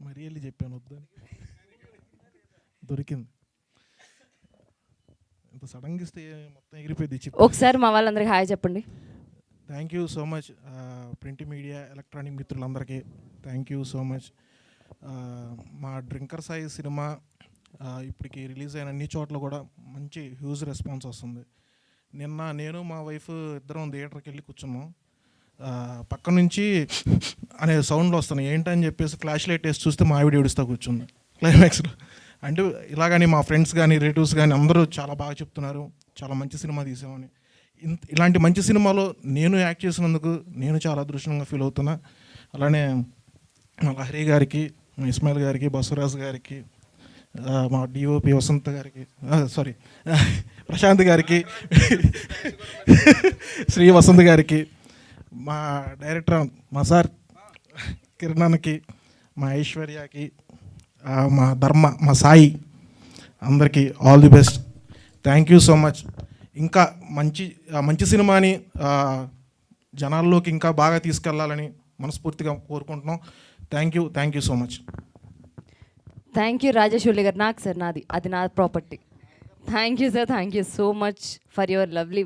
మరీ వెళ్ళి చెప్పాను వద్దని, దొరికింది. ఇంత సడన్గా ఇస్తే మొత్తం ఎగిరిపోయింది. ఒకసారి మా వాళ్ళందరికీ హాయ్ చెప్పండి. Thank you so much print media, electronic మిత్రులందరికీ థ్యాంక్ యూ సో మచ్. మా డ్రింకర్ సాయి సినిమా ఇప్పటికి రిలీజ్ అయిన అన్ని చోట్ల కూడా మంచి హ్యూజ్ రెస్పాన్స్ వస్తుంది. నిన్న నేను మా వైఫ్ ఇద్దరం థియేటర్కి వెళ్ళి కూర్చున్నాం. పక్క నుంచి అనే సౌండ్లు వస్తున్నాయి, ఏంటని చెప్పేసి ఫ్లాష్ లైట్ వేసి చూస్తే మా ఆవిడ ఏడుస్తూ కూర్చుంది క్లైమాక్స్లో. అంటే ఇలాగని మా ఫ్రెండ్స్ కానీ రిలేటివ్స్ కానీ అందరూ చాలా బాగా చెప్తున్నారు, చాలా మంచి సినిమా తీసామని. ఇలాంటి మంచి సినిమాలో నేను యాక్ట్ చేసినందుకు నేను చాలా అదృష్టంగా ఫీల్ అవుతున్నా. అలానే మా లహరి గారికి, మా ఇస్మాయిల్ గారికి, బసవరాజు గారికి, మా డిఓపి వసంత్ గారికి, సారీ ప్రశాంత్ గారికి, శ్రీ వసంత్ గారికి, మా డైరెక్టర్ మా సార్ కిరణ్కి, మా ఐశ్వర్యకి, మా ధర్మ, మా సాయి, అందరికీ all the best. Thank you so much. ఇంకా మంచి సినిమాని జనాల్లోకి ఇంకా బాగా తీసుకెళ్లాలని మనస్ఫూర్తిగా కోరుకుంటున్నాం. Thank you so much. Thank you Rajeshwari గారు. నాకు సార్, అది నా property. Thank you sir, thank you so much for your lovely work.